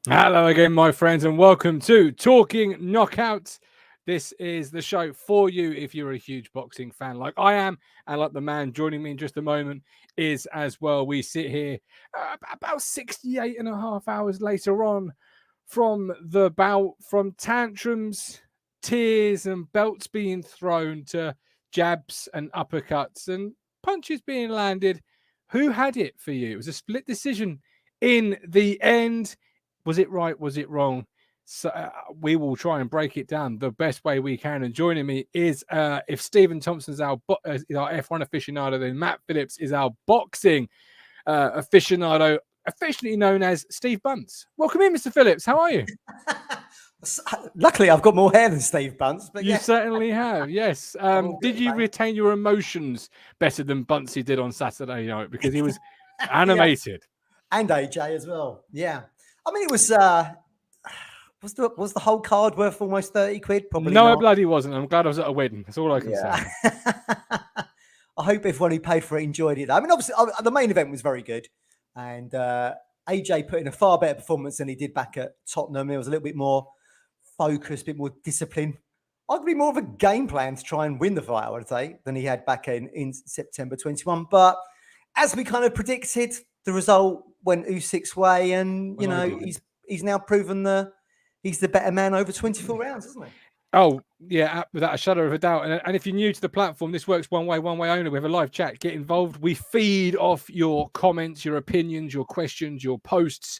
Hello again, my friends, and welcome to Talking Knockouts. This is the show for you if you're a huge boxing fan like I am, and like the man joining me in just a moment is as well. We sit here about 68 and a half hours later on from the bout, from tantrums, tears, and belts being thrown to jabs and uppercuts and punches being landed. Who had it for you? It was a split decision in the end. Was it right? Was it wrong? So we will try and break it down the best way we can. And joining me is, if Stephen Thompson's is our F1 aficionado, then Matt Phillips is our boxing aficionado, affectionately known as Steve Bunce. Welcome in, Mr. Phillips. How are you? Luckily, I've got more hair than Steve Bunce. But You certainly have, yes. Did you retain your emotions better than Buncey did on Saturday night? Because he was animated. Yeah. And AJ as well. Yeah. I mean, it was the whole card worth almost 30 quid? Probably no, not. it bloody wasn't. I'm glad I was at a wedding. That's all I can say. I hope everyone who paid for it enjoyed it. I mean, obviously, the main event was very good. And AJ put in a far better performance than he did back at Tottenham. It was a little bit more focused, a bit more discipline. Arguably more of a game plan to try and win the fight, I would say, than he had back in September 21. But as we kind of predicted, the result went Usyk's way, and he's now proven he's the better man over 24 rounds, isn't he? Oh, yeah, without a shadow of a doubt. And if you're new to the platform, this works one way only. We have a live chat. Get involved. We feed off your comments, your opinions, your questions, your posts,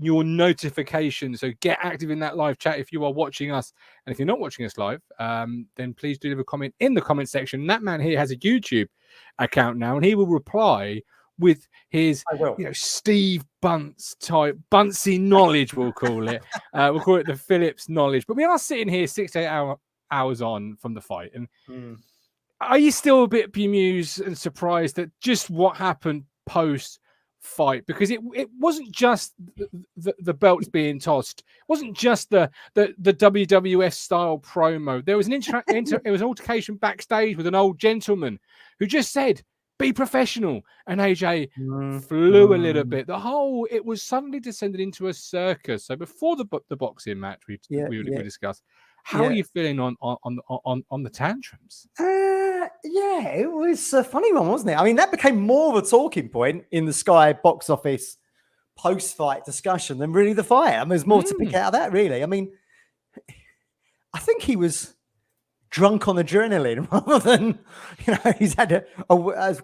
your notifications. So get active in that live chat if you are watching us. And if you're not watching us live, then please do leave a comment in the comment section. That man here has a YouTube account now, and he will reply with his Steve Bunce type Buncey knowledge, we'll call it. We'll call it the Phillips knowledge. But we are sitting here 6 to 8 hours on from the fight. And are you still a bit bemused and surprised at just what happened post fight? Because it wasn't just the belts being tossed. It wasn't just the WWF style promo. There was it was an altercation backstage with an old gentleman who just said, "Be professional," and AJ flew a little bit. It was suddenly descended into a circus. So before the boxing match, we discussed. How are you feeling on the tantrums? It was a funny one, wasn't it? I mean, that became more of a talking point in the Sky box office post-fight discussion than really the fight. I mean, there's more to pick out of that, really. I mean, I think he was drunk on adrenaline rather than, he's had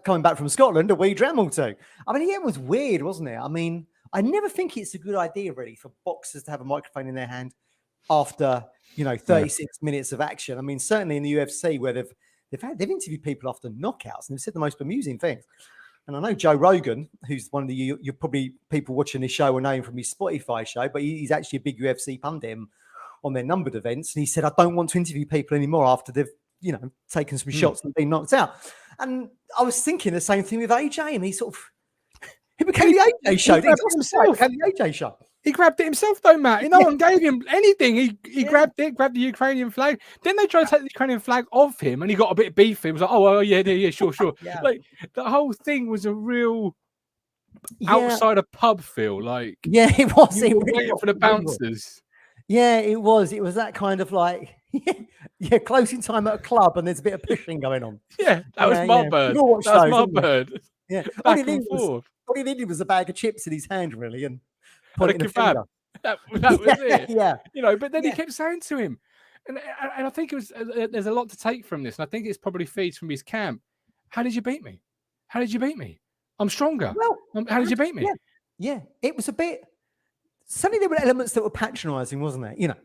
coming back from Scotland, a wee dram or two. I mean, it was weird, wasn't it? I mean, I never think it's a good idea, really, for boxers to have a microphone in their hand after, 36 minutes of action. I mean, certainly in the UFC, where they've interviewed people after knockouts and they've said the most bemusing things. And I know Joe Rogan, who's one of you're probably people watching this show will know him from his Spotify show, but he's actually a big UFC pundit on their numbered events. And he said, I don't want to interview people anymore after they've, taken some shots and been knocked out. And I was thinking the same thing with AJ, and he became the AJ show. He became the AJ show. He grabbed it himself, though, Matt. No one gave him anything. He grabbed the Ukrainian flag. Then they tried to take the Ukrainian flag off him, and he got a bit beefy. He was like, "Oh, yeah, sure." Like the whole thing was a real outside a pub feel. Like it was. You were waiting for the bouncers. Yeah, it was. It was that kind of like, closing time at a club, and there's a bit of pushing going on. Yeah, that was my bird. That was my bird. Yeah, all he needed was a bag of chips in his hand, really, and put it in a kebab. That was it. Yeah, but then he kept saying to him, and I think it was. There's a lot to take from this, and I think it's probably feeds from his camp. How did you beat me? How did you beat me? I'm stronger. Well, how did you beat me? Yeah, it was a bit. Suddenly there were elements that were patronising, wasn't there?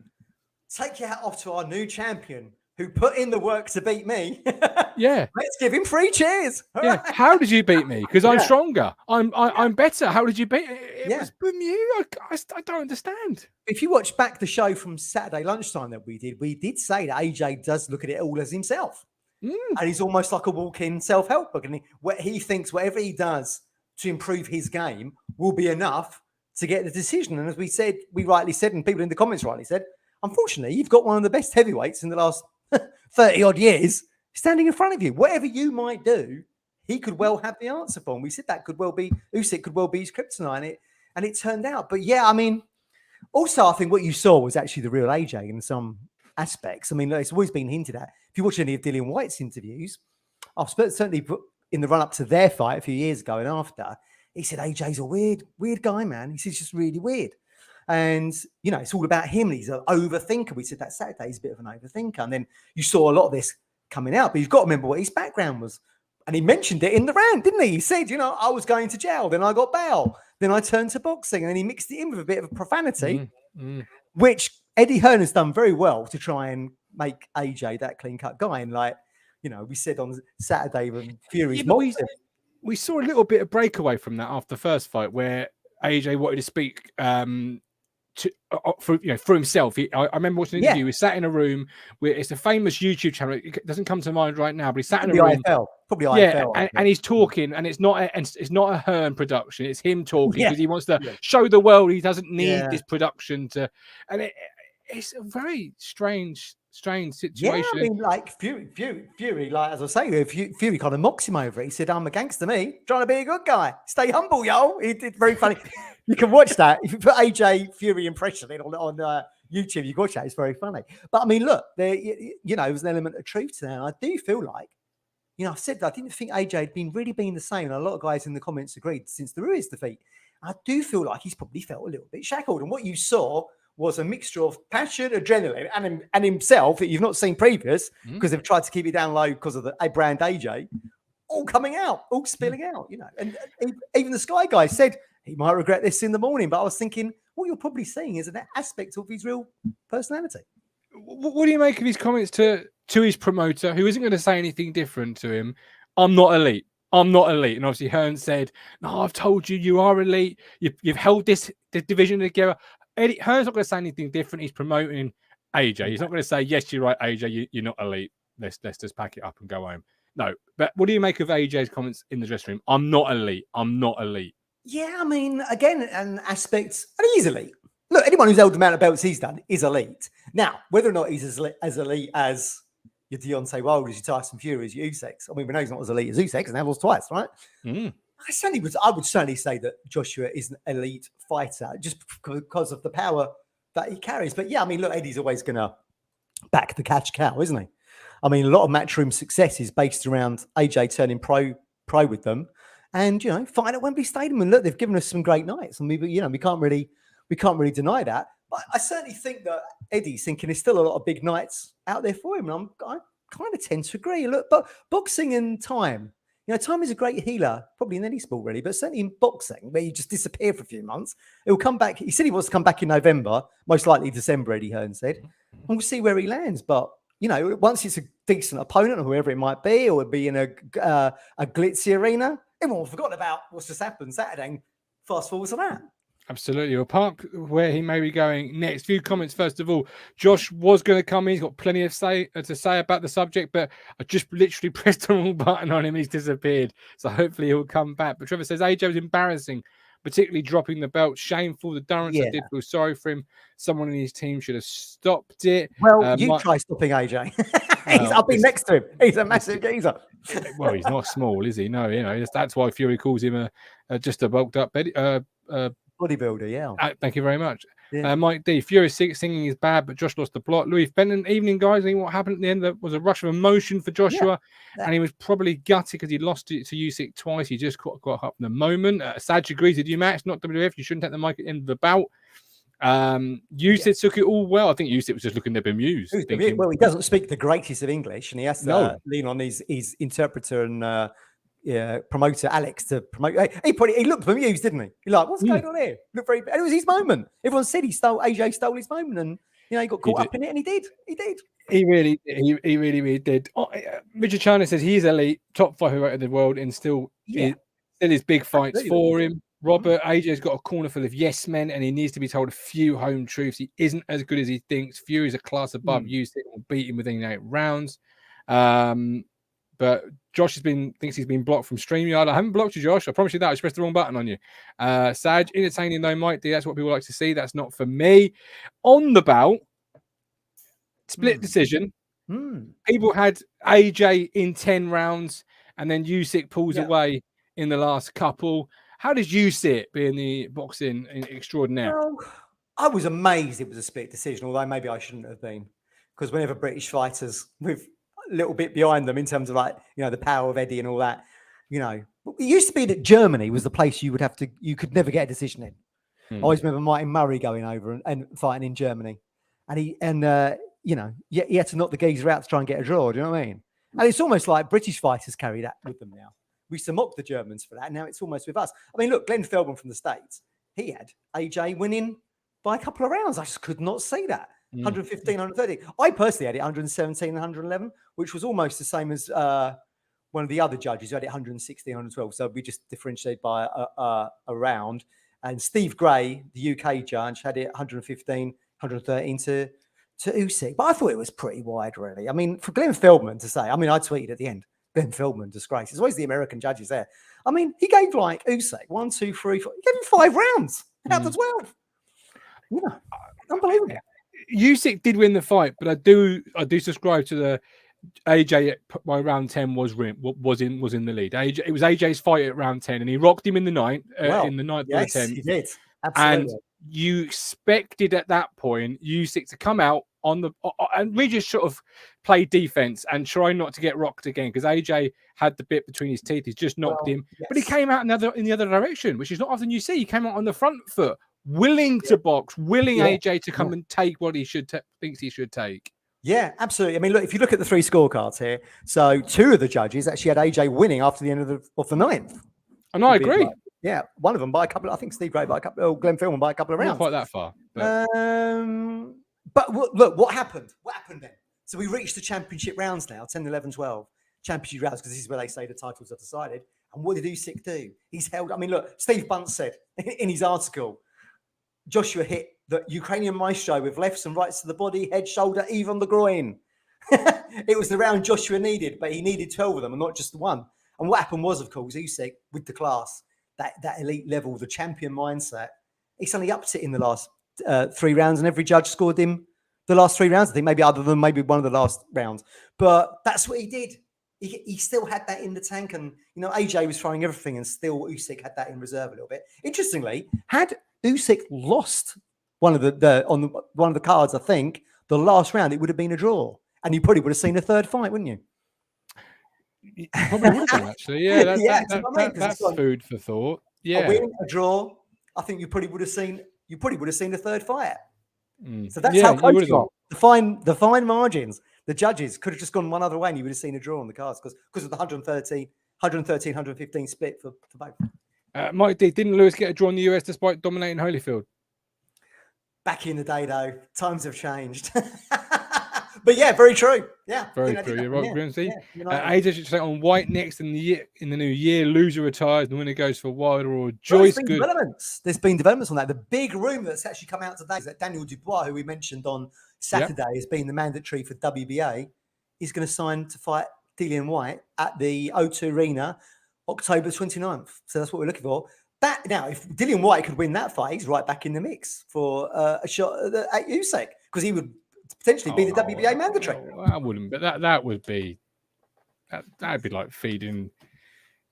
Take your hat off to our new champion who put in the work to beat me. Yeah. Let's give him 3 cheers. Yeah. How did you beat me? Because I'm stronger. I'm better. How did you beat me? It was Bermuda. I don't understand. If you watch back the show from Saturday lunchtime that we did say that AJ does look at it all as himself. And he's almost like a walk-in self-help book. And he thinks whatever he does to improve his game will be enough to get the decision. And as we rightly said, and people in the comments rightly said, unfortunately, you've got one of the best heavyweights in the last 30 odd years standing in front of you. Whatever you might do, he could well have the answer for. And we said that Usyk could well be his kryptonite. And it turned out. But yeah, I mean, Also, I think what you saw was actually the real AJ in some aspects. I mean, it's always been hinted at. If you watch any of Dillian Whyte's interviews, I've certainly put in the run up to their fight a few years ago and after, he said AJ's a weird guy, man. He said he's just really weird. And, you know, it's all about him. He's an overthinker. We said that Saturday he's a bit of an overthinker. And then you saw a lot of this coming out, but you've got to remember what his background was. And he mentioned it in the round, didn't he? He said, you know, I was going to jail, then I got bail, then I turned to boxing, and then he mixed it in with a bit of profanity, which Eddie Hearn has done very well to try and make AJ that clean-cut guy. And like, you know, we said on Saturday when Fury's we saw a little bit of breakaway from that after the first fight where AJ wanted to speak for himself. I remember watching an interview. We sat in a room where it's a famous YouTube channel. It doesn't come to mind right now, but he sat in a room. Probably IFL, and he's talking, and it's not a Hearn production. It's him talking because he wants to show the world he doesn't need this production to. And it's a very strange situation. Yeah, I mean, like Fury, like as I say, Fury kind of mocks him over it. He said, "I'm a gangster, me, trying to be a good guy. Stay humble, yo." He did very funny. You can watch that if you put AJ Fury impression in on YouTube. You can watch that; it's very funny. But I mean, look, there, you know, there's an element of truth to that. And I do feel like, you know, I said that I didn't think AJ had been the same. And a lot of guys in the comments agreed since the Ruiz defeat. I do feel like he's probably felt a little bit shackled. And what you saw was a mixture of passion, adrenaline, and himself that you've not seen previous because they've tried to keep it down low because of the brand AJ, all coming out, all spilling out, you know. And even the Sky guy said he might regret this in the morning. But I was thinking, what you're probably seeing is an aspect of his real personality. What do you make of his comments to his promoter, who isn't going to say anything different to him? I'm not elite. I'm not elite. And obviously Hearn said, no, I've told you, you are elite. You've held this division together. Hearn's not going to say anything different. He's promoting AJ. He's not going to say, yes, you're right, AJ, you're not elite. Let's just pack it up and go home. No. But what do you make of AJ's comments in the dressing room? I'm not elite. I'm not elite. Yeah, I mean, again, an aspect, and he's elite. Look, anyone who's held the amount of belts he's done is elite. Now, whether or not he's as elite as your Deontay Wilder, your Tyson Fury, your Usyk. I mean, we know he's not as elite as Usyk, and that was twice, right? I would certainly say that Joshua is an elite fighter just because of the power that he carries. But yeah, I mean, look, Eddie's always going to back the cash cow, isn't he? I mean, a lot of Matchroom success is based around AJ turning pro with them, and you know, fighting at Wembley Stadium. And look, they've given us some great nights, and we can't really deny that. But I certainly think that Eddie's thinking there's still a lot of big nights out there for him, and I kind of tend to agree. Look, but boxing and time. You know, time is a great healer, probably in any sport, really, but certainly in boxing, where you just disappear for a few months. He'll come back. He said he wants to come back in November, most likely December, Eddie Hearn said. And we'll see where he lands. But, you know, once it's a decent opponent, or whoever it might be, or it'd be in a glitzy arena, everyone forgot about what's just happened Saturday and fast forward to that. Absolutely. Well, Park, where he may be going next. Few comments, first of all. Josh was going to come in. He's got plenty of to say about the subject, but I just literally pressed the wrong button on him. He's disappeared. So hopefully he'll come back. But Trevor says AJ was embarrassing, particularly dropping the belt. Shameful. The Durrance, I did feel sorry for him. Someone in his team should have stopped it. Well, you try stopping AJ. I've been next to him. He's a massive geezer. Well, he's not small, is he? No, you know, that's why Fury calls him just a bulked up bodybuilder, yeah. Thank you very much. Mike D. Fury singing is bad, but Josh lost the plot. Louis Fenton, evening, guys. I think what happened at the end was a rush of emotion for Joshua, and he was probably gutted because he lost it to Usyk twice. He just got up in the moment. Saj agrees with you, Max. Not WF. You shouldn't take the mic at the end of the bout. Usyk took it all well. I think Usyk was just looking there bemused. Thinking, well, he doesn't speak the greatest of English, and he has to lean on his interpreter and promoter Alex to promote. He looked bemused, didn't he? He's like, what's going on here? Looked very, and it was his moment. Everyone said AJ stole his moment, and you know he got caught up in it, and he did. He really did. Richard China says he's elite, top fighter in the world, and still is big fights for him. Robert, AJ's got a corner full of yes men, and he needs to be told a few home truths. He isn't as good as he thinks. Fury's a class above. Usyk will beat him within 8 rounds. But Josh thinks he's been blocked from StreamYard. I haven't blocked you, Josh. I promise you that. I just pressed the wrong button on you. Saj, entertaining though, Mike D. That's what people like to see. That's not for me. On the bout, split decision. People had AJ in 10 rounds, and then Usyk pulls away in the last couple. How did you see it being the boxing extraordinaire? Well, I was amazed it was a split decision, although maybe I shouldn't have been, because whenever British fighters with a little bit behind them in terms of like, the power of Eddie and all that, it used to be that Germany was the place you could never get a decision in. I always remember Martin Murray going over and fighting in Germany, and he had to knock the geezer out to try and get a draw. Do you know what I mean? And it's almost like British fighters carry that with them now. We used to mock the Germans for that, and now it's almost with us. I mean, look, Glenn Feldman from the States, he had AJ winning by a couple of rounds. I just could not see that. 115, 130. I personally had it 117 and 111, which was almost the same as one of the other judges who had it 116, 112. So we just differentiated by a round. And Steve Gray, the UK judge, had it 115, 113 to Usyk. But I thought it was pretty wide, really. I mean, for Glenn Feldman to say, I tweeted at the end, Glenn Feldman, disgrace. It's always the American judges there. I mean, he gave like Usyk 1, 2, 3, 4. He gave him 5 rounds out of 12. Unbelievable. Usyk did win the fight, but I do subscribe to the AJ by round 10 was in the lead. It was AJ's fight at round 10, and he rocked him in the ninth. In the ninth yes, or the 10th. He did. Absolutely. And you expected at that point Usyk to come out on the and we just sort of play defense and try not to get rocked again, because AJ had the bit between his teeth. He's just knocked him, but he came out in the other direction, which is not often you see. He came out on the front foot, willing to box, willing AJ to come and take what he thinks he should take. Yeah, absolutely. I mean, look, if you look at the 3 scorecards here, so 2 of the judges actually had AJ winning after the end of the ninth. And I agree. Yeah, one of them by a couple. I think Steve Gray by a couple. Glenn Feldman by a couple of rounds. Not quite that far. But look, what happened? What happened then? So we reached the championship rounds now, 10, 11, 12. Championship rounds, because this is where they say the titles are decided. And what did Usyk do? He's held. I mean, look, Steve Bunt said in his article, Joshua hit the Ukrainian maestro with lefts and rights to the body, head, shoulder, even the groin. It was the round Joshua needed, but he needed 12 of them and not just the one. And what happened was, of course, Usyk with the class, that elite level, the champion mindset, he suddenly upped it in the last 3 rounds, and every judge scored him the last 3 rounds. I think maybe other than maybe one of the last rounds, but that's what he did. He still had that in the tank, and AJ was throwing everything, and still Usyk had that in reserve a little bit. Interestingly, had Usyk lost one of the cards, I think the last round, it would have been a draw, and you probably would have seen a third fight, wouldn't you? Probably would have, actually. Yeah, that's food for thought. Yeah, a win, a draw. I think you probably would have seen a third fight. So that's how close you are. The fine margins. The judges could have just gone one other way, and you would have seen a draw on the cards because of the 113, 115 split for both. Mike D, didn't Lewis get a draw in the US despite dominating Holyfield? Back in the day, though, times have changed. But yeah, very true. Yeah, very true. You're right, Grimsey. AJ should stay on Whyte next in the new year. Loser retires, and the winner goes for Wilder or Joyce. There's been developments on that. The big rumor that's actually come out today is that Daniel Dubois, who we mentioned on Saturday, has been the mandatory for WBA, is going to sign to fight Dillian Whyte at the O2 Arena, October 29th. So that's what we're looking for. That now, if Dillian Whyte could win that fight, he's right back in the mix for a shot at Usyk, because he would potentially be the WBA mandatory. I wouldn't, but that would be that'd be like feeding,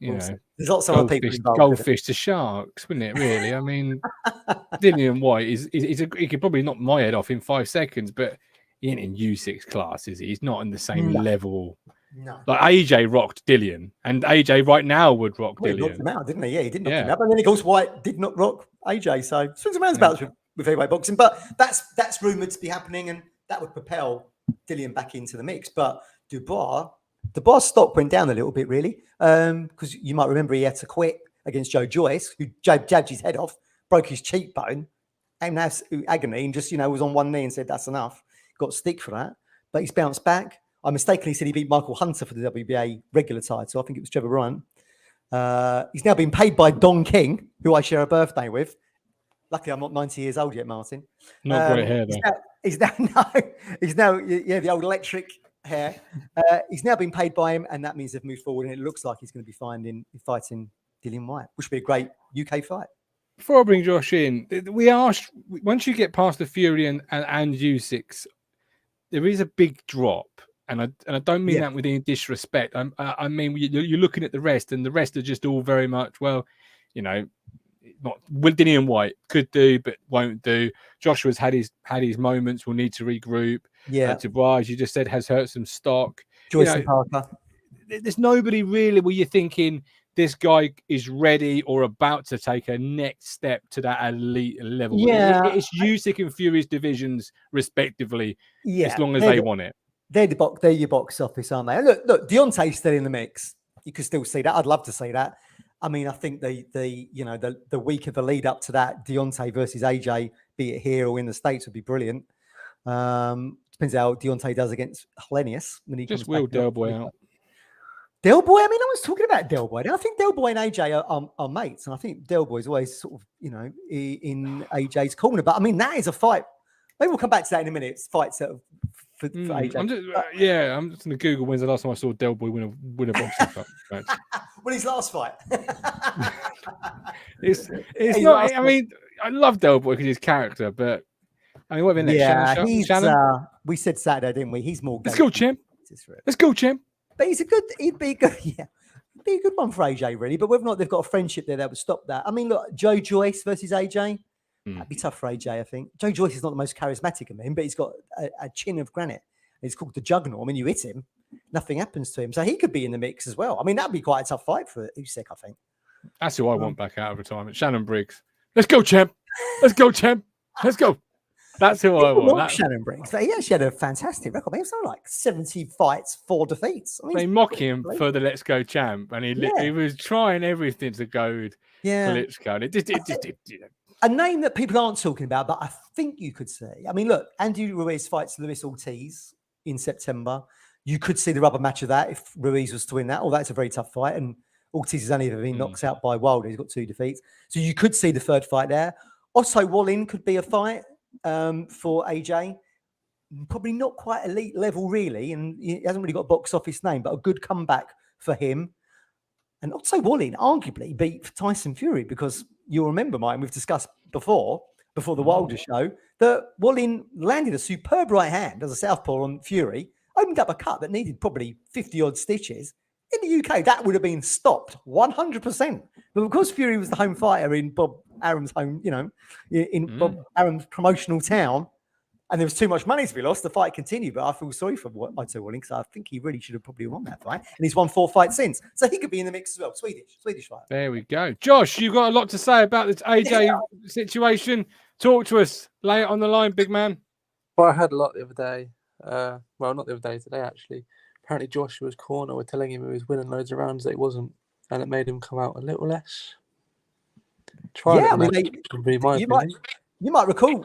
there's lots of other people goldfish to sharks, wouldn't it? Really, I mean, Dillian Whyte he could probably knock my head off in 5 seconds, but he ain't in Usyk's class, is he? He's not in the same level. No. Like AJ rocked Dillian, and AJ right now would rock Dillian. He knocked him out, didn't he? Yeah, he did knock him out. And then, of course, Whyte did not rock AJ. So swings and roundabouts with heavyweight boxing. But that's rumoured to be happening, and that would propel Dillian back into the mix. But Dubois' stock went down a little bit, really, because you might remember he had to quit against Joe Joyce, who jabbed his head off, broke his cheekbone, and that's agony, and just was on one knee and said that's enough. Got stick for that, but he's bounced back. I mistakenly said he beat Michael Hunter for the WBA regular title. I think it was Trevor Bryant. He's now been paid by Don King, who I share a birthday with. Luckily, I'm not 90 years old yet, Martin. Not great hair, though. He's now the old electric hair. He's now been paid by him, and that means they've moved forward, and it looks like he's going to be fighting Dillian Whyte, which would be a great UK fight. Before I bring Josh in, once you get past the Fury and Usyk, there is a big drop. And I don't mean that with any disrespect. I mean, you're looking at the rest, and the rest are just all very much, not Willdini and Whyte could do, but won't do. Joshua's had his moments. Will need to regroup. Yeah, Dubois, you just said, has hurt some stock. Joyce and Parker. There's nobody really where you're thinking this guy is ready or about to take a next step to that elite level. Yeah, it's Usyk and Fury's divisions respectively. Yeah, as long as they want it. They're your box office, aren't they? And look, Deontay's still in the mix. You can still see that. I'd love to see that. I mean, I think the week of the lead up to that, Deontay versus AJ, be it here or in the States, would be brilliant. Depends how Deontay does against Hellenius when he just comes back. Del Boy out. Del Boy, I mean, I was talking about Del Boy. I think Del Boy and AJ are mates, and I think Del Boy's always sort of, in AJ's corner. But I mean, that is a fight. Maybe we'll come back to that in a minute. It's fights that for AJ. I'm just going to Google when's the last time I saw Del Boy win a boxing match. Well, his last fight. it's not. I mean, I love Del Boy because his character, but I mean, what have we next? Shannon? We said Saturday, didn't we? He's more. Let's go, champ. Let's go, champ. But he'd be good. Yeah, be a good one for AJ, really. But whether or not they've got a friendship there that would stop that. I mean, look, Joe Joyce versus AJ. That'd be tough for AJ, I think. Joe Joyce is not the most charismatic of men, but he's got a chin of granite. It's called the Juggernaut. I mean, you hit him, nothing happens to him. So he could be in the mix as well. I mean, that'd be quite a tough fight for Usyk, I think. That's who I want back out of retirement. Shannon Briggs. Let's go, champ. Let's go, champ. Let's go. That's who I want. Shannon Briggs. He actually had a fantastic record. He was like 70 fights, 4 defeats. I mean, they mock him for the Let's Go champ, and he was trying everything to go with Klitschko. It just a name that people aren't talking about, but I think you could see. I mean, look, Andy Ruiz fights Luis Ortiz in September. You could see the rubber match of that if Ruiz was to win that. Oh, that's a very tough fight. And Ortiz has only ever been knocked out by Wilder. He's got 2 defeats. So you could see the third fight there. Otto Wallin could be a fight for AJ. Probably not quite elite level, really. And he hasn't really got a box office name, but a good comeback for him. And Otto Wallin arguably beat Tyson Fury because you'll remember, Mike, we've discussed before the Wilder show, that Wallin landed a superb right hand as a southpaw on Fury, opened up a cut that needed probably 50-odd stitches. In the UK, that would have been stopped 100%. But because Fury was the home fighter in Bob Arum's home, in Bob Arum's promotional town, and there was too much money to be lost, the fight continued. But I feel sorry for Otto Wallin because I think he really should have probably won that fight. And he's won 4 fights since. So he could be in the mix as well. Swedish fighter. There we go. Josh, you've got a lot to say about this AJ situation. Talk to us. Lay it on the line, big man. Well, I heard a lot the other day. Well, not the other day, today actually. Apparently Joshua's corner were telling him he was winning loads of rounds that he wasn't. And it made him come out a little less. You might recall,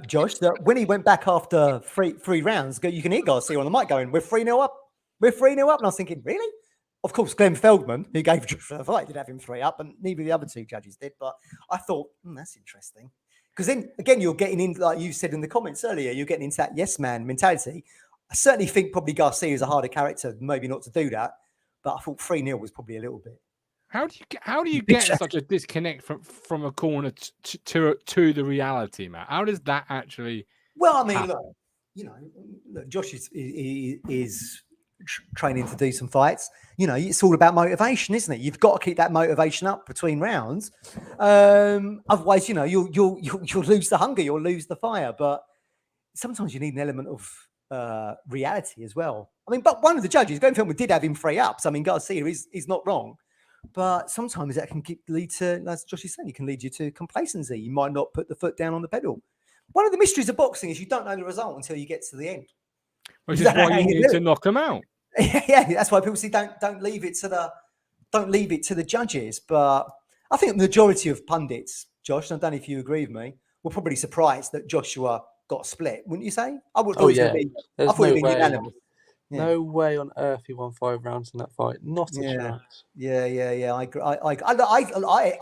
Josh, that when he went back after three rounds, you can hear Garcia on the mic going, "We're 3-0 up. We're 3-0 up." And I was thinking, really? Of course, Glenn Feldman, who gave Joshua the fight, did have him 3 up, and neither of the other 2 judges did. But I thought, that's interesting. Because then, again, you're getting in, like you said in the comments earlier, you're getting into that yes man mentality. I certainly think probably Garcia is a harder character, maybe not to do that. But I thought 3-0 was probably a little bit. How do you get such a disconnect from a corner to the reality, Matt? How does that actually? Well, I mean, look, Josh is training to do some fights. It's all about motivation, isn't it? You've got to keep that motivation up between rounds. Otherwise, you'll lose the hunger, you'll lose the fire. But sometimes you need an element of reality as well. I mean, but one of the judges, Glenn Feldman, did have him 3 ups. I mean, Garcia is not wrong. But sometimes that can lead to, as Josh is saying, it can lead you to complacency. You might not put the foot down on the pedal. One of the mysteries of boxing is you don't know the result until you get to the end. Which is why you need to knock them out. Yeah, that's why people say don't leave it to the judges. But I think the majority of pundits, Josh, and I don't know if you agree with me, were probably surprised that Joshua got split, wouldn't you say? I would. I thought it would be unanimous. Yeah. No way on earth he won 5 rounds in that fight. Not a chance. Yeah. I agree. I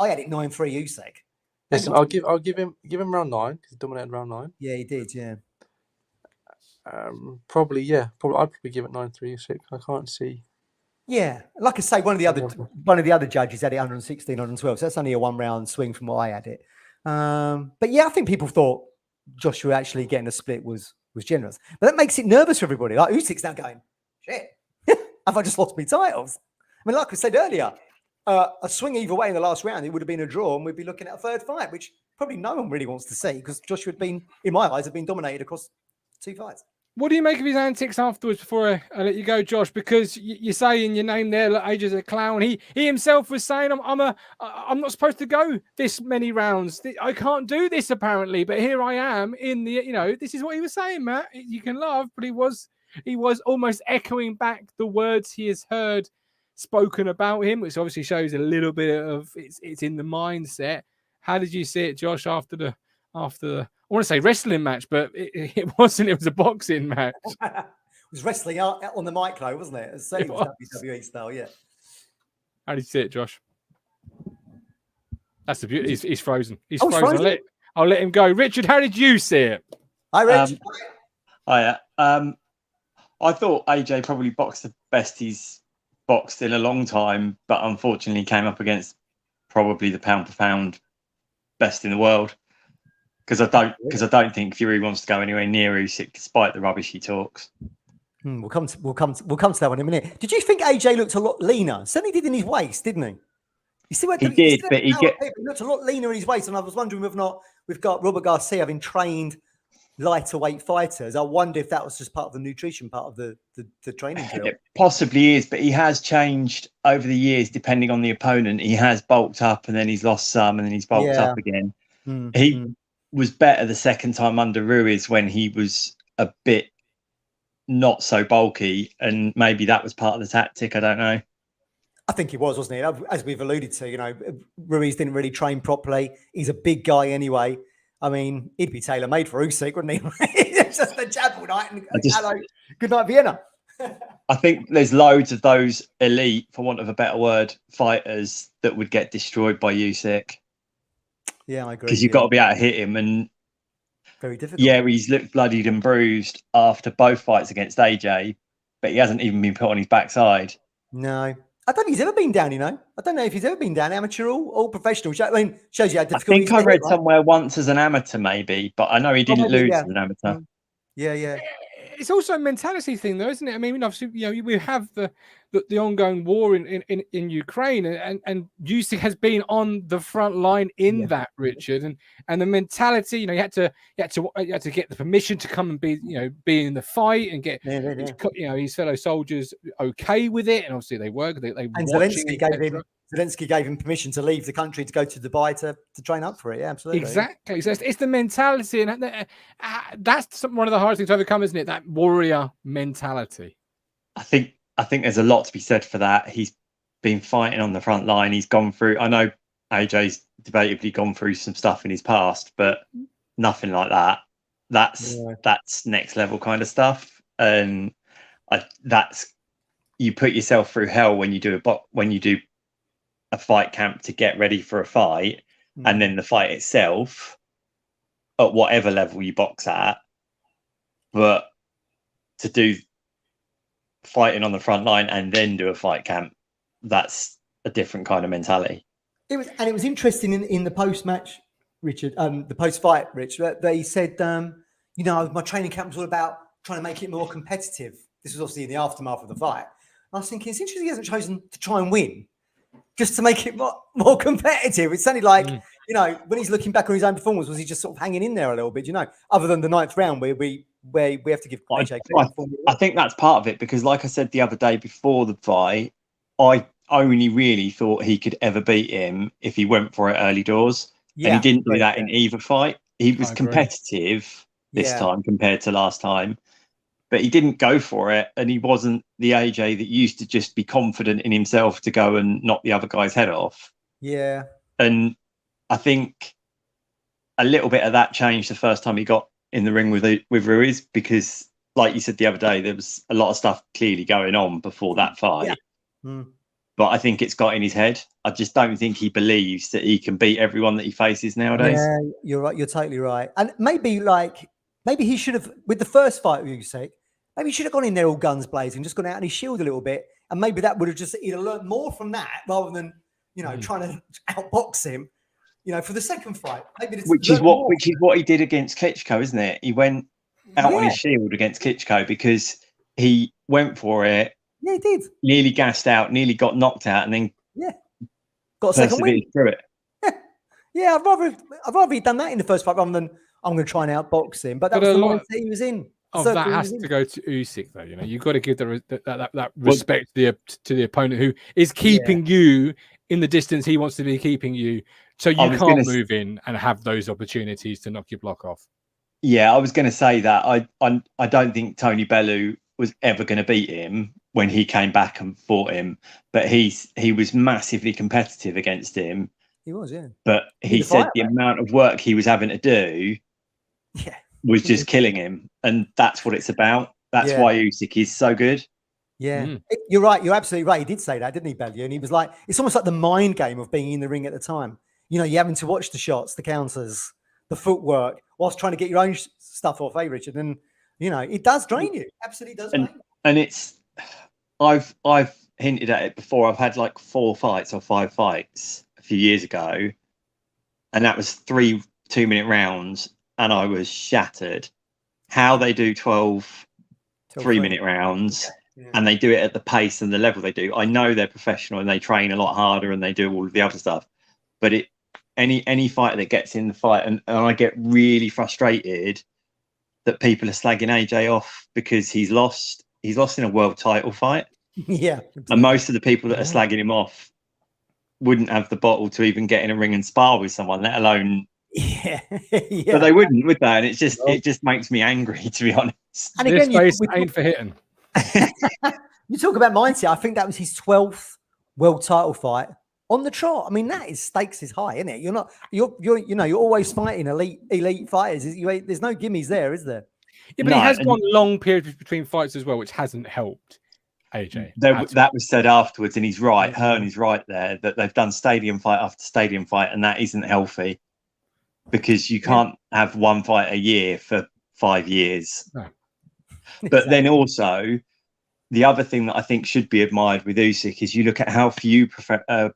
had it 9-3 Usyk. Listen, I'll give him round 9 because he dominated round 9. Yeah, he did. Yeah. Probably. I'd probably give it 9-3 Usyk. I can't see. Yeah, like I say, one of the other judges had it 116, 112. So that's only a 1-round swing from what I had it. But yeah, I think people thought Joshua actually getting a split was generous. But that makes it nervous for everybody. Like Usyk's now going, shit, have I just lost my titles? I mean, like I said earlier, a swing either way in the last round, it would have been a draw, and we'd be looking at a third fight, which probably no one really wants to see because Joshua had been, in my eyes, had been dominated across 2 fights. What do you make of his antics afterwards before I let you go, Josh? Because you say in your name there, look, AJ's a clown. He himself was saying, I'm not supposed to go this many rounds. I can't do this apparently, but here I am in the, this is what he was saying, Matt. You can laugh, but he was almost echoing back the words he has heard spoken about him, which obviously shows a little bit of it's in the mindset. How did you see it, Josh, after the I want to say wrestling match, but it wasn't. It was a boxing match. It was wrestling on the mic, though, wasn't it? It was WWE style, yeah. How did you see it, Josh? That's the beauty. He's frozen. He's frozen. Frozen. I'll let him go. Richard, how did you see it? Hi, Rich. I thought AJ probably boxed the best he's boxed in a long time, but unfortunately came up against probably the pound for pound best in the world. Because I don't think Fury wants to go anywhere near Usyk, despite the rubbish he talks. We'll come to that one in a minute. Did you think AJ looked a lot leaner? Certainly did in his waist, didn't he? He looked a lot leaner in his waist, and I was wondering whether or not we've got Robert Garcia having trained lighter weight fighters. I wonder if that was just part of the nutrition part of the training drill. It possibly is, but he has changed over the years depending on the opponent. He has bulked up, and then he's lost some, and then he's bulked up again. He was better the second time under Ruiz when he was a bit not so bulky, and maybe that was part of the tactic. I don't know. I think he was, wasn't he? As we've alluded to, Ruiz didn't really train properly. He's a big guy anyway. I mean, he'd be tailor-made for Usyk, wouldn't he? It's just a jab all night and hello, good night, Vienna. I think there's loads of those elite, for want of a better word, fighters that would get destroyed by Usyk. Yeah, I agree. Because you've got to be able to hit him, and very difficult. Yeah, he's looked bloodied and bruised after both fights against AJ, but he hasn't even been put on his backside. No, I don't think he's ever been down. I don't know if he's ever been down, amateur or professional. I mean, shows you how difficult. I think I read somewhere once as an amateur, maybe, but I know he didn't lose as an amateur. Yeah. It's also a mentality thing, though, isn't it? I mean, obviously, we have the ongoing war in Ukraine, and Usyk has been on the front line in that, Richard, and the mentality. You had to get the permission to come and be in the fight and get his fellow soldiers okay with it, and obviously they were. And Zelensky gave him permission to leave the country to go to Dubai to train up for it. Yeah, absolutely. Exactly. So it's the mentality, and that's one of the hardest things to overcome, isn't it? That warrior mentality. I think there's a lot to be said for that. He's been fighting on the front line. He's gone through. I know AJ's debatably gone through some stuff in his past, but nothing like that. That's next level kind of stuff, and you put yourself through hell when you do a fight camp to get ready for a fight, and then the fight itself at whatever level you box at. But to do fighting on the front line and then do a fight camp, that's a different kind of mentality. It was interesting in the post match, Richard, the post fight, Rich, they said, my training camp was all about trying to make it more competitive. This was obviously in the aftermath of the fight. I was thinking, it's interesting he hasn't chosen to try and win, just to make it more competitive. It sounded like, when he's looking back on his own performance, was he just sort of hanging in there a little bit, other than the 9th round where we have to give AJ credit. I think that's part of it, because like I said the other day before the fight, I only really thought he could ever beat him if he went for it early doors. And he didn't do that in either fight. He was competitive this time compared to last time, but he didn't go for it, and he wasn't the AJ that used to just be confident in himself to go and knock the other guy's head off. Yeah. And I think a little bit of that changed the first time he got in the ring with Ruiz, because like you said the other day, there was a lot of stuff clearly going on before that fight. Yeah. But I think it's got in his head. I just don't think he believes that he can beat everyone that he faces nowadays. Yeah, you're right. You're totally right. And maybe he should have, with the first fight with Usyk, maybe he should have gone in there all guns blazing, just gone out on his shield a little bit. And maybe that would have he'd have learned more from that rather than, trying to outbox him, for the second fight. Maybe which is what he did against Klitschko, isn't it? He went out on his shield against Klitschko because he went for it. Yeah, he did. Nearly gassed out, nearly got knocked out, and then got a second win. Persevered through it. Yeah, I'd rather he'd done that in the first fight rather than I'm going to try and outbox him. But that was the mindset he was in. Of that has to go to Usyk, though. You know, you've got to give that respect to the opponent who is keeping you in the distance he wants to be keeping you, so you can't move in and have those opportunities to knock your block off. Yeah, I was going to say that I don't think Tony Bellew was ever going to beat him when he came back and fought him, but he was massively competitive against him. He was, yeah. But he said the amount of work he was having to do was just killing him. And that's what it's about. That's why Usyk is so good. Yeah. You're right. You're absolutely right. He did say that, didn't he, Bellew? And he was like, it's almost like the mind game of being in the ring at the time. You know, you're having to watch the shots, the counters, the footwork, whilst trying to get your own stuff off, Richard? And, you know, it does drain you. Absolutely does drain you. And it's, I've hinted at it before. I've had like 4 fights or 5 fights a few years ago. And that was 3 2-minute rounds. And I was shattered. How they do 12 3-minute rounds and they do it at the pace and the level they do. I know they're professional and they train a lot harder and they do all of the other stuff. But any fighter that gets in the fight and I get really frustrated that people are slagging AJ off because he's lost in a world title fight. Yeah. And most of the people that are slagging him off wouldn't have the bottle to even get in a ring and spar with someone, let alone but they wouldn't, would they? And it just makes me angry, to be honest. And again, this face ain't for hitting. You talk about mindset. I think that was his 12th world title fight on the trot. I mean, that is stakes is high, isn't it? You're always fighting elite fighters. There's no gimmies there, is there? Yeah, but he has gone long periods between fights as well, which hasn't helped AJ. That was said afterwards, and he's right. Hearn is right there that they've done stadium fight after stadium fight, and that isn't healthy. Because you can't have one fight a year for 5 years. No. But then also, the other thing that I think should be admired with Usyk is you look at how few pro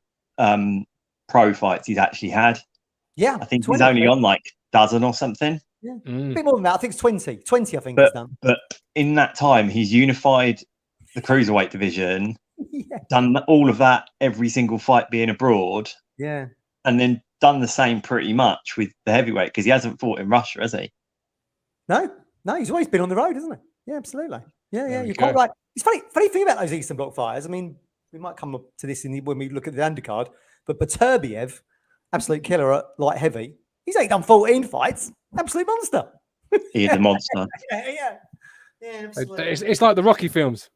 fights he's actually had. Yeah. I think he's only on like a dozen or something. Yeah. A bit more than that. I think it's 20. 20, I think he's done. But in that time, he's unified the cruiserweight division, done all of that, every single fight being abroad. Yeah. And then done the same pretty much with the heavyweight because he hasn't fought in Russia, has he? No, he's always been on the road, hasn't he? Yeah, absolutely. Yeah, you're quite right. It's funny thing about those Eastern Bloc fighters. I mean, we might come up to this when we look at the undercard, but Beterbiev, absolute killer at light heavy. He's only done 14 fights. Absolute monster. He's a monster. Yeah, absolutely. It's like the Rocky films.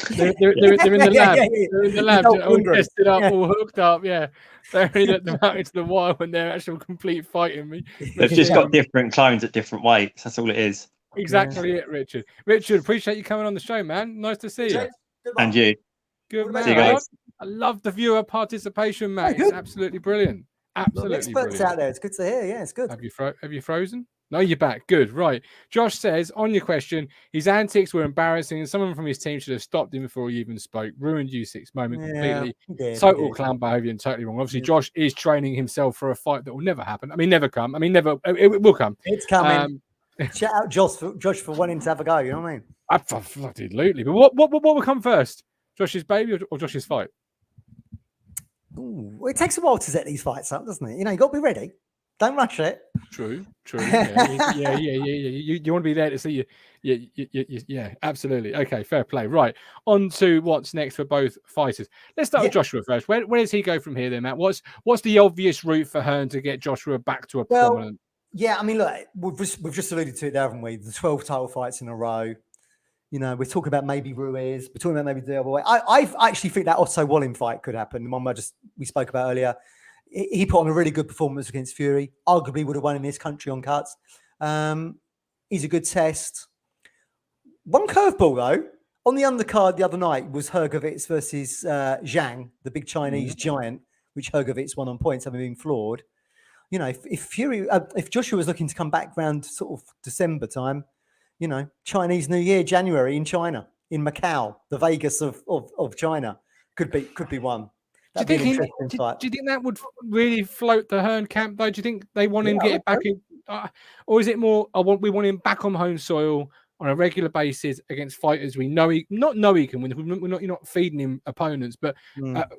They're in the lab. They're in the lab, all tested up, all hooked up. Yeah, they're in out into the wild when they're actual complete fighting. They've just got different clones at different weights. That's all it is. Exactly it, Richard. Richard, appreciate you coming on the show, man. Nice to see you. And you. Good man. See you guys. I love the viewer participation, Matt. It's absolutely brilliant. Absolutely experts brilliant. Out there. It's good to hear. Yeah, it's good. Have you frozen? No, you're back. Good. Right. Josh says, on your question, his antics were embarrassing and someone from his team should have stopped him before he even spoke. Ruined Usyk's moment completely. Total clown behavior and totally wrong. Obviously, Josh is training himself for a fight that will never happen. I mean, never come. I mean, never. It will come. It's coming. Shout out Josh for wanting to have a go. You know what I mean? Absolutely. But what will come first? Josh's baby or Josh's fight? Ooh, well, it takes a while to set these fights up, doesn't it? You know, you got to be ready. Don't rush it. True. Yeah. You want to be there to see you. Yeah, absolutely. Okay, fair play. Right, on to what's next for both fighters. Let's start with Joshua first. Where does he go from here then, Matt? What's the obvious route for Hearn to get Joshua back to a prominent? Yeah, I mean, look, we've just alluded to it there, haven't we? The 12 title fights in a row. You know, we're talking about maybe Ruiz. We're talking about maybe the other way. I actually think that Otto Wallin fight could happen. The one we spoke about earlier. He put on a really good performance against Fury. Arguably would have won in this country on cuts. He's a good test. One curveball, though, on the undercard the other night was Hrgovic versus Zhang, the big Chinese giant, which Hrgovic won on points, having been floored. You know, if Joshua was looking to come back around sort of December time, you know, Chinese New Year, January in China, in Macau, the Vegas of China, could be one. Do you think that would really float the Hearn camp, though? Do you think they want him to get it back in? Or is it more, we want him back on home soil on a regular basis against fighters we know he can win. You're not feeding him opponents, but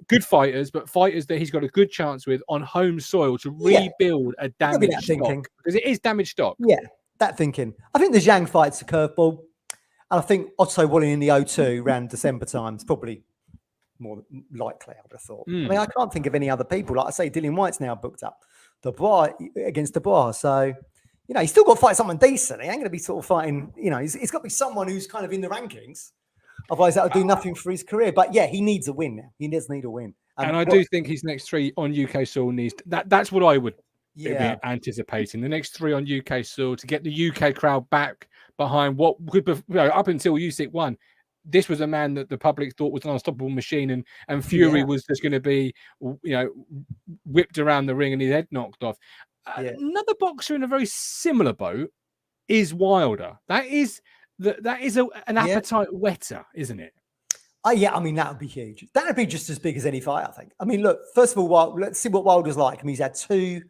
good fighters, but fighters that he's got a good chance with on home soil to rebuild a damaged stock, because it is damaged stock. Yeah, that thinking. I think the Zhang fight's a curveball, and I think Otto Wallin in the O2 around December time is probably more likely, I would have thought. I mean, I can't think of any other people. Like I say, Dillian Whyte's now booked up Dubois against Dubois. So, you know, he's still got to fight someone decent. He ain't going to be sort of fighting, you know, he's got to be someone who's kind of in the rankings. Otherwise, that would do nothing for his career. But yeah, he needs a win now. He does need a win. And I do think his next 3 on UK soil needs that's what I would be anticipating. The next 3 on UK soil to get the UK crowd back behind what could be, you know, up until Usyk won. This was a man that the public thought was an unstoppable machine, and Fury was just going to be, you know, whipped around the ring and his head knocked off. Another boxer in a very similar boat is Wilder. That is an appetite wetter, isn't it? Yeah, I mean, that would be huge. That would be just as big as any fight, I think. I mean, look, first of all, let's see what Wilder's like. I mean, he's had 2.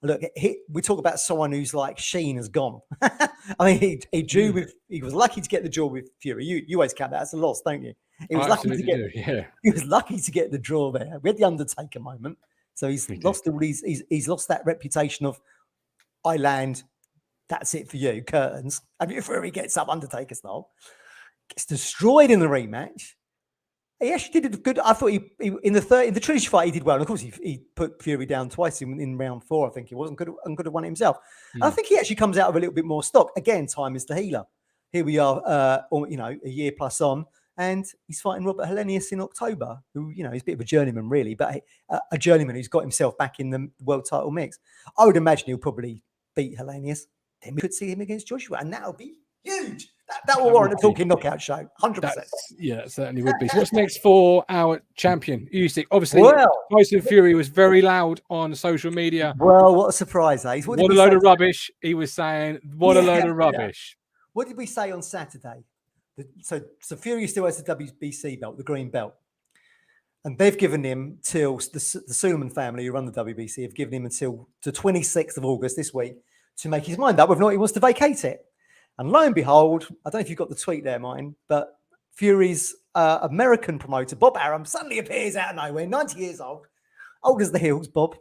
Look, we talk about someone who's like Sheen has gone. I mean, he was lucky to get the draw with Fury. You always count that as a loss, don't you? He was lucky to get. He was lucky to get the draw there. We had the Undertaker moment, so he's lost all these. He's lost that reputation of I land. That's it for you, curtains. And before he gets up, Undertaker style, gets destroyed in the rematch. He actually did it good. I thought he in the Trish fight he did well. And of course, he put Fury down twice in round 4. I think he wasn't good and could have won it himself. I think he actually comes out with a little bit more stock. Again, time is the healer. Here we are, you know, a year plus on, and he's fighting Robert Helenius in October, who, you know, he's a bit of a journeyman really, but a journeyman who's got himself back in the world title mix. I would imagine he'll probably beat Helenius. Then we could see him against Joshua, and that'll be huge. That will warrant a talking knockout show, 100%. Yeah, it certainly would be. So what's next for our champion, Usyk? Obviously, Tyson Fury was very loud on social media. Well, what a surprise, eh? What a load of rubbish, he was saying. What a load of rubbish. What did we say on Saturday? So Fury still has the WBC belt, the green belt. And they've given him till, the Suleiman family who run the WBC have given him until the 26th of August this week to make his mind up whether or not he wants to vacate it. And lo and behold, I don't know if you've got the tweet there, mine, but Fury's American promoter, Bob Arum, suddenly appears out of nowhere, 90 years old as the hills, Bob.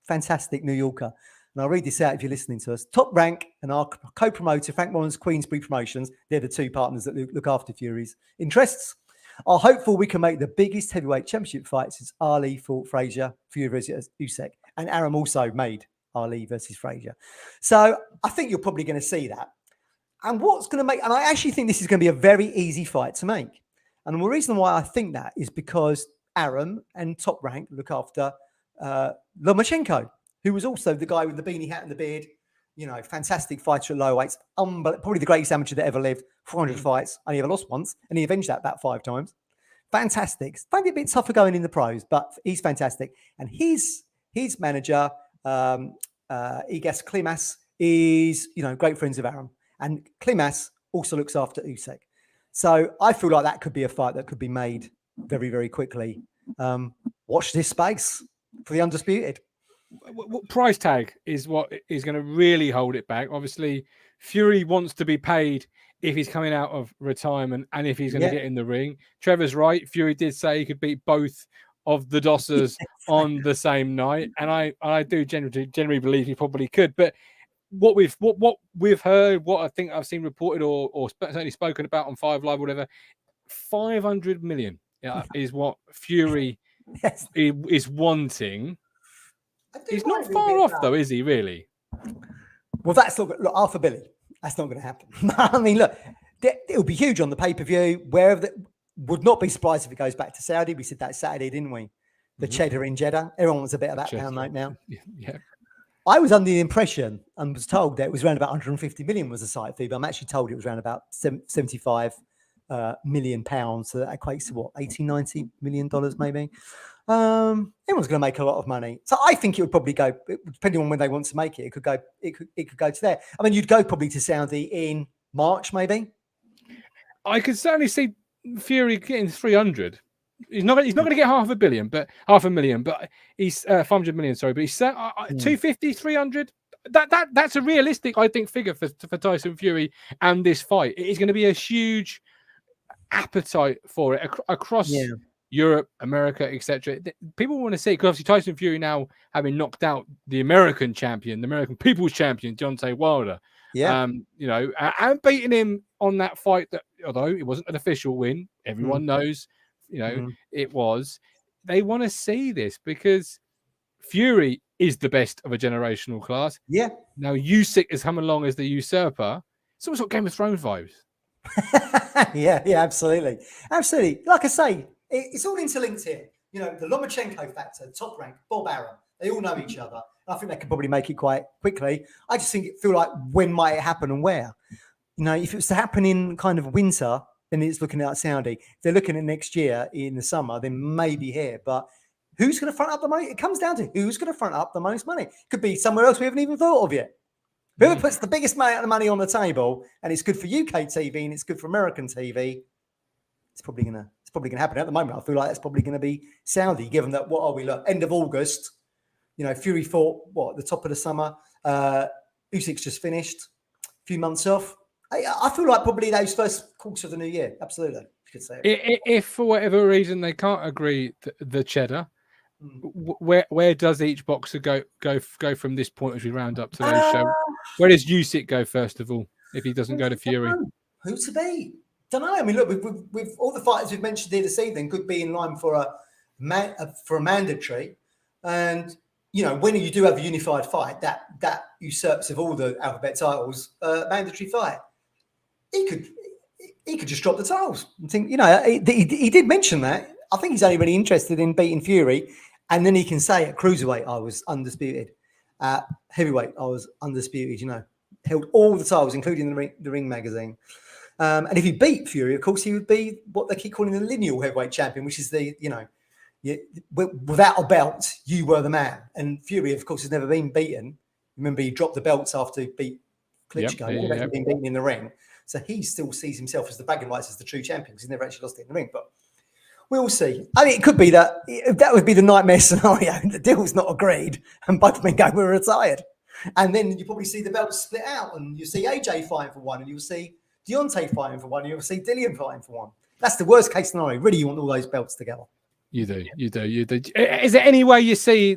Fantastic New Yorker. And I'll read this out if you're listening to us. Top Rank and our co-promoter, Frank Warren's Queensbury Promotions, they're the 2 partners that look after Fury's interests, are hopeful we can make the biggest heavyweight championship fight since Ali fought Frazier, Fury versus Usyk. And Arum also made Ali versus Frazier. So I think you're probably going to see that. And what's going to make, and I actually think this is going to be a very easy fight to make. And the reason why I think that is because Arum and Top Rank look after Lomachenko, who was also the guy with the beanie hat and the beard, you know, fantastic fighter at low weights, probably the greatest amateur that ever lived, 400 fights, only ever lost once, and he avenged that about 5 times. Fantastic. Find it a bit tougher going in the pros, but he's fantastic. And his manager, Igas Klimas, is, you know, great friends of Arum. And Klimas also looks after Usyk. So I feel like that could be a fight that could be made very, very quickly. Watch this space for the undisputed. Price tag is what is going to really hold it back. Obviously, Fury wants to be paid if he's coming out of retirement and if he's going to get in the ring. Trevor's right. Fury did say he could beat both of the Dossers on the same night. And I do generally believe he probably could. But what we've heard, what I think I've seen reported or certainly spoken about on 5 Live, whatever, 500 million is what Fury is wanting. He's not far off, though, is he? Really? Well, that's not look, $500 million. That's not going to happen. I mean, look, it'll be huge on the pay-per-view. Would not be surprised if it goes back to Saudi. We said that Saturday, didn't we? The cheddar in Jeddah. Everyone wants a bit of that pound note now. Yeah. I was under the impression and was told that it was around about 150 million was the site fee, but I'm actually told it was around about 75 million pounds. So that equates to what, 80, 90 million dollars maybe. Everyone's going to make a lot of money. So I think it would probably go, depending on when they want to make it, it could go to there. I mean, you'd go probably to Saudi in March, maybe. I could certainly see Fury getting 300. He's not going to get $500 million, but he's 500 million. Sorry, but he's 250, 300. That's a realistic, I think, figure for Tyson Fury and this fight. It is going to be a huge appetite for it across Europe, America, etc. People want to see, because obviously Tyson Fury now having knocked out the American champion, the American People's Champion, Deontay Wilder. You know, and beating him on that fight that, although it wasn't an official win, everyone knows, you know, it was. They want to see this because Fury is the best of a generational class. Yeah. Now Usyk has come along as the usurper. It's almost like Game of Thrones vibes. yeah, absolutely. Absolutely. Like I say, it's all interlinked here. You know, the Lomachenko factor, top rank, Bob Arum, they all know each other. I think they could probably make it quite quickly. I just feel like when might it happen and where? You know, if it was to happen in kind of winter, then it's looking like Saudi. If they're looking at next year in the summer, then maybe here. But who's going to front up the money? It comes down to who's going to front up the most money. Could be somewhere else we haven't even thought of yet. Whoever puts the biggest amount of money on the table, and it's good for UK TV and it's good for American TV, it's probably gonna happen. At the moment, I feel like it's probably gonna be Saudi, given that what are we, look, end of August, you know, Fury fought at the top of the summer. Usyk's just finished, a few months off. I feel like probably those first quarters of the new year. Absolutely, you could say it. If for whatever reason they can't agree the cheddar, where does each boxer go from this point as we round up today's show? Where does Usyk go first of all if he doesn't go to Fury? Who to be? Don't know. I mean, look, with all the fighters we've mentioned here this evening, could be in line for a mandatory, and you know, when you do have a unified fight that usurps of all the alphabet titles, mandatory fight, he could just drop the titles. I think, you know, he did mention that. I think he's only really interested in beating Fury, and then he can say at cruiserweight I was undisputed, at heavyweight I was undisputed. You know, held all the titles, including the Ring magazine. And if he beat Fury, of course, he would be what they keep calling the lineal heavyweight champion, which is the, you know, without a belt, you were the man. And Fury, of course, has never been beaten. Remember, he dropped the belts after he beat Klitschko. He's never been beaten in the ring. So he still sees himself as the bragging rights as the true champion because he's never actually lost it in the ring. But we'll see. I mean, it could be that would be the nightmare scenario. The deal's not agreed and both men go, we're retired. And then you probably see the belts split out and you see AJ fighting for one and you'll see Deontay fighting for one and you'll see Dillian fighting for one. That's the worst case scenario. Really, you want all those belts together. You do. Is there any way you see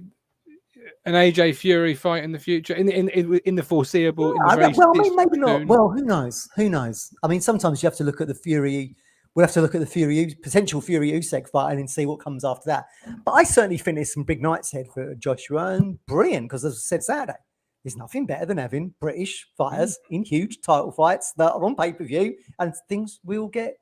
an AJ Fury fight in the future, in the foreseeable? Yeah, well, I mean, maybe not. Well, who knows? I mean, sometimes you have to look at the Fury. We'll have to look at the potential Fury Usyk fight and then see what comes after that. But I certainly think there's some big nights ahead for Joshua, and brilliant, because as I said Saturday, there's nothing better than having British fighters in huge title fights that are on pay-per-view and things we all get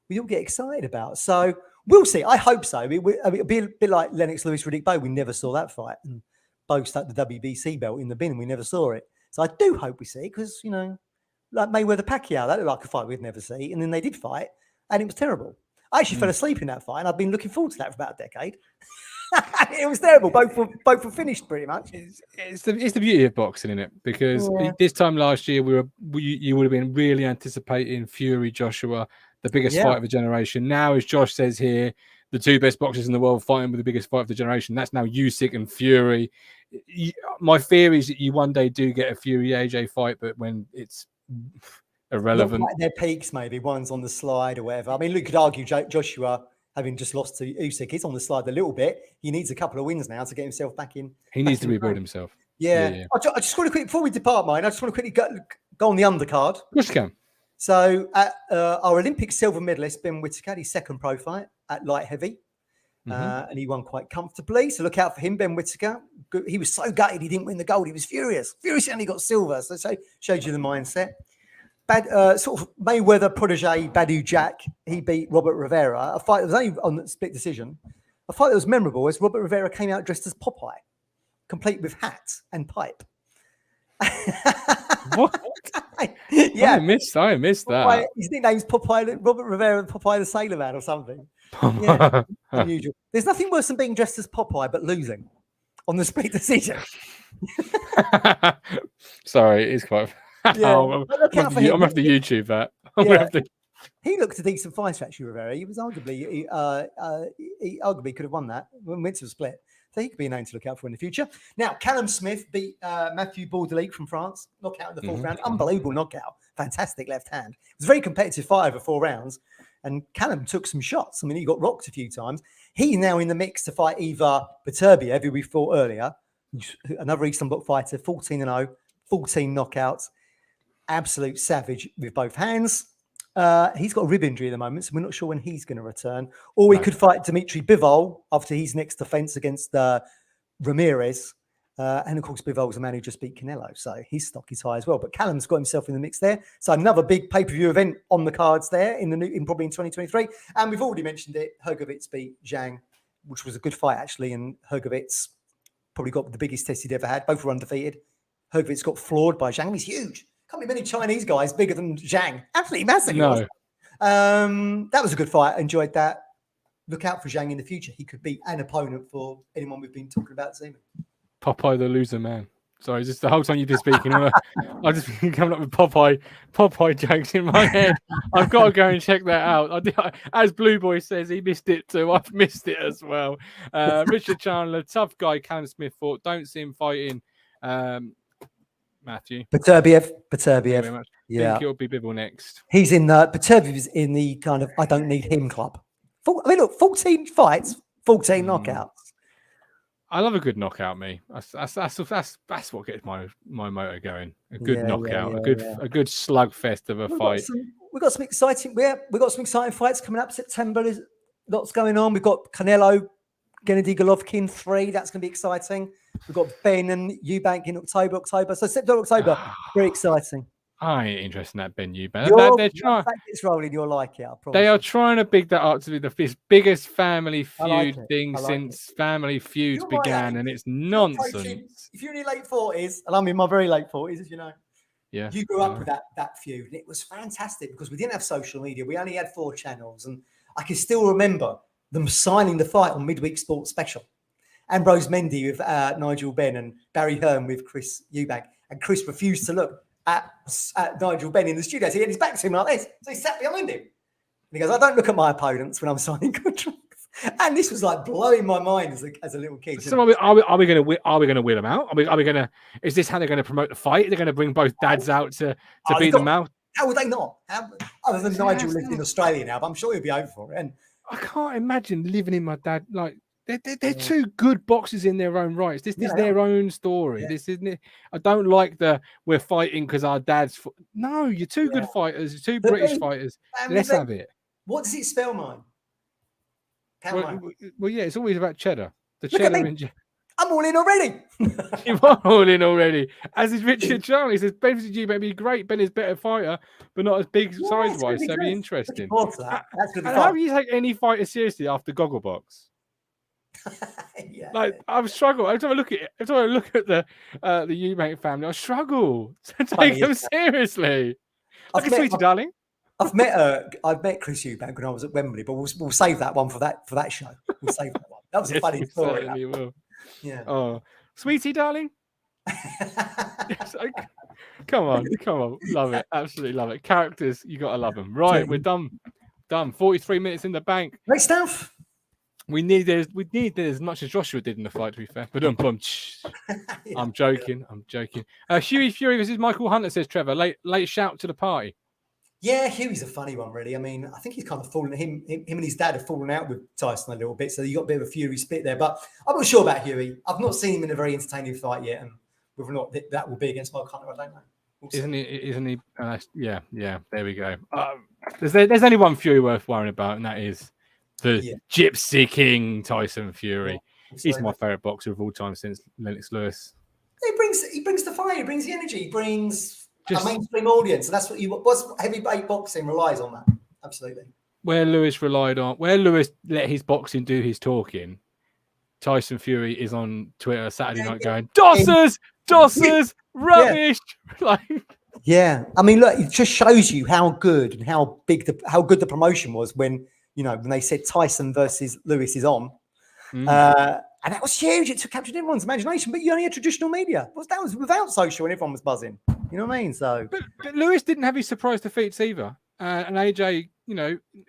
excited about. So we'll see. I hope so. It'll be a bit like Lennox Lewis Riddick Bowe. We never saw that fight, and Bowe stuck the WBC belt in the bin, and we never saw it. So I do hope we see it because, you know, like Mayweather Pacquiao, that looked like a fight we'd never see, and then they did fight, and it was terrible. I actually fell asleep in that fight, and I've been looking forward to that for about a decade. It was terrible. Both were finished pretty much. It's the beauty of boxing, isn't it? Because this time last year you would have been really anticipating Fury Joshua, the biggest fight of the generation. Now, as Josh says here, the two best boxers in the world fighting with the biggest fight of the generation. That's now Usyk and Fury. My fear is that you one day do get a Fury AJ fight, but when it's irrelevant. Not like their peaks, maybe one's on the slide or whatever. I mean, you could argue Joshua, having just lost to Usyk, he's on the slide a little bit. He needs a couple of wins now to get himself back in. He needs to rebuild himself. Yeah. I just want to quickly, before we depart, mine, I just want to quickly go on the undercard. Just can. So our Olympic silver medalist, Ben Whittaker, had his second pro fight at light heavy. And he won quite comfortably. So look out for him, Ben Whittaker. He was so gutted he didn't win the gold. He was furious. Furious he only got silver. So showed you the mindset. Sort of Mayweather protege Badu Jack, he beat Robert Rivera. A fight that was only on the split decision. A fight that was memorable as Robert Rivera came out dressed as Popeye, complete with hat and pipe. What? Yeah, I missed Popeye, that. his nickname's Popeye, Robert Rivera, Popeye the Sailor Man or something. Yeah, unusual. There's nothing worse than being dressed as Popeye but losing on the split decision. Sorry, it's quite. Yeah. I'm gonna have to YouTube that. He looked a decent fighter, actually, Rivera. He was arguably, he arguably could have won that. Went to a split. So he could be a name to look out for in the future. Now, Callum Smith beat Mathieu Bourdelique from France, knockout in the fourth round. Unbelievable knockout. Fantastic left hand. It was a very competitive fight over 4 rounds. And Callum took some shots. I mean, he got rocked a few times. He's now in the mix to fight either Beterbiev, who we fought earlier, another Eastern Bloc fighter, 14-0, 14 knockouts. Absolute savage with both hands. He's got a rib injury at the moment, so we're not sure when he's going to return. Or he could fight Dimitri Bivol after his next defense against Ramirez. And of course, Bivol's a man who just beat Canelo, so his stock is high as well. But Callum's got himself in the mix there. So another big pay-per-view event on the cards there probably in 2023. And we've already mentioned it. Hrgovic beat Zhang, which was a good fight actually. And Hrgovic probably got the biggest test he'd ever had. Both were undefeated. Hrgovic got floored by Zhang. He's huge. Can't be many Chinese guys bigger than Zhang. Absolutely massive. No. That was a good fight. Enjoyed that. Look out for Zhang in the future. He could be an opponent for anyone we've been talking about this evening. Popeye the loser man. Sorry, just the whole time you've been speaking, I just been coming up with Popeye jokes in my head. I've got to go and check that out. As Blue Boy says, he missed it too. I've missed it as well. Richard Chandler, tough guy. Callum Smith fought. Don't see him fighting. Matthew. Beterbiev. Very much. Yeah. Think it'll be Bibble next. He's in the Beterbiev's in the kind of I don't need him club. I mean, look, 14 fights, 14 knockouts. I love a good knockout, me. That's what gets my motor going. A good knockout, a good slugfest of a fight. We've got some exciting fights coming up. September, there's lots going on. We've got Canelo, Gennady Golovkin 3. That's going to be exciting. We've got Ben and Eubank in October. So September, October, very exciting. I ain't interested in that Ben Eubank. They're trying. It's rolling. You'll like it. I promise. They are trying to big that up to be the biggest family feud thing since family feuds began, and it's nonsense. If you're in your late 40s, and I'm in my very late 40s, as you know, you grew up with that feud, and it was fantastic because we didn't have social media. We only had 4 channels, and I can still remember them signing the fight on Midweek Sports Special. Ambrose Mendy with Nigel Benn and Barry Hearn with Chris Eubank, and Chris refused to look at Nigel Benn in the studio. So he had his back to him like this. So he sat behind him. And he goes, I don't look at my opponents when I'm signing contracts. And this was like blowing my mind as a little kid. So are we going to wheel them out? Are we going to? Is this how they're going to promote the fight? They're going to bring both dads out to beat them out? How would they not? Other than Nigel lives in Australia now, but I'm sure he'll be over for it. And I can't imagine living in my dad like. They're 2 good boxers in their own rights. This is their own story. Yeah. This isn't it. I don't like we're fighting because our dad's. No, you're 2 good fighters. You're 2 British fighters. Let's have it. What does it spell, mine? Well, yeah, it's always about cheddar. The cheddar and. I'm all in already. You are all in already. As is Richard Charlie. He says Ben G may be great. Ben is a better fighter, but not as big size-wise. So it'd be interesting. That's good. How do you take any fighter seriously after Gogglebox? Like I've struggled. Every time I look at it, every time I look at the Eubank family, I struggle to take them seriously. Look at Sweetie Darling. I've met Chris Eubank when I was at Wembley, but we'll save that one for that show. We'll save that one. That was a funny story. Certainly will. Yeah. Oh, Sweetie Darling. Come on, love it, absolutely love it. Characters, you gotta love them. Right, we're done. 43 minutes in the bank. Great stuff. We need as much as Joshua did in the fight, to be fair. But I'm joking. Huey Fury versus Michael Hunter, says Trevor. Late shout to the party. Yeah, Huey's a funny one, really. I mean, I think he's kind of fallen. Him and his dad have fallen out with Tyson a little bit, so you got a bit of a Fury split there. But I'm not sure about Huey. I've not seen him in a very entertaining fight yet, and whether or not that will be against Michael Hunter, I don't know. Isn't he? Yeah. There we go. There's only one Fury worth worrying about, and that is the Gypsy King Tyson Fury. Yeah, he's my favourite boxer of all time since Lennox Lewis. He brings the fire. He brings the energy. He brings a mainstream audience, and that's what heavyweight boxing relies on. That absolutely. Where Lewis let his boxing do his talking, Tyson Fury is on Twitter Saturday night going Dossers, rubbish. I mean, look, it just shows you how good and how good the promotion was when they said Tyson versus Lewis is on. And that was huge. It captured everyone's imagination, but you only had traditional media. That was without social and everyone was buzzing. You know what I mean? So, but Lewis didn't have his surprise defeats either. And AJ,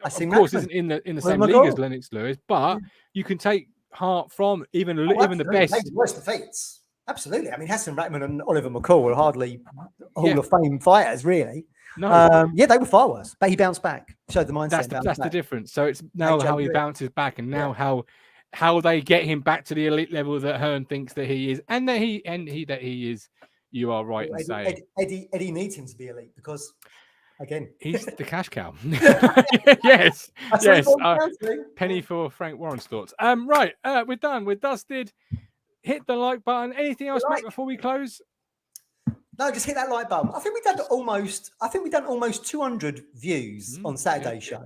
of course, isn't in the same league as Lennox Lewis, but you can take apart from even the Absolutely. best. Maybe worse defeats. Absolutely. I mean, Hassan Rahman and Oliver McCall are hardly Hall of Fame fighters, really. No. Yeah, they were far worse, but he bounced back. Showed the mindset. That's the difference. So it's now how he bounces back, and now how they get him back to the elite level that Hearn thinks that he is, and that he is. You are right in saying Eddie needs him to be elite because, again, he's the cash cow. yes. Penny for Frank Warren's thoughts. Right. We're done. We're dusted. Hit the like button. Anything else, Matt, before we close? No, just hit that like button. I think we've done almost 200 views on Saturday's show.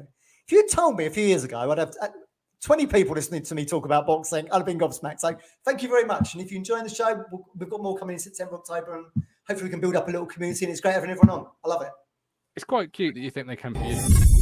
If you had told me a few years ago, I'd have 20 people listening to me talk about boxing, I'd have been gobsmacked. So thank you very much. And if you're enjoying the show, we've got more coming in September, October, and hopefully we can build up a little community. And it's great having everyone on. I love it. It's quite cute that you think they come for you.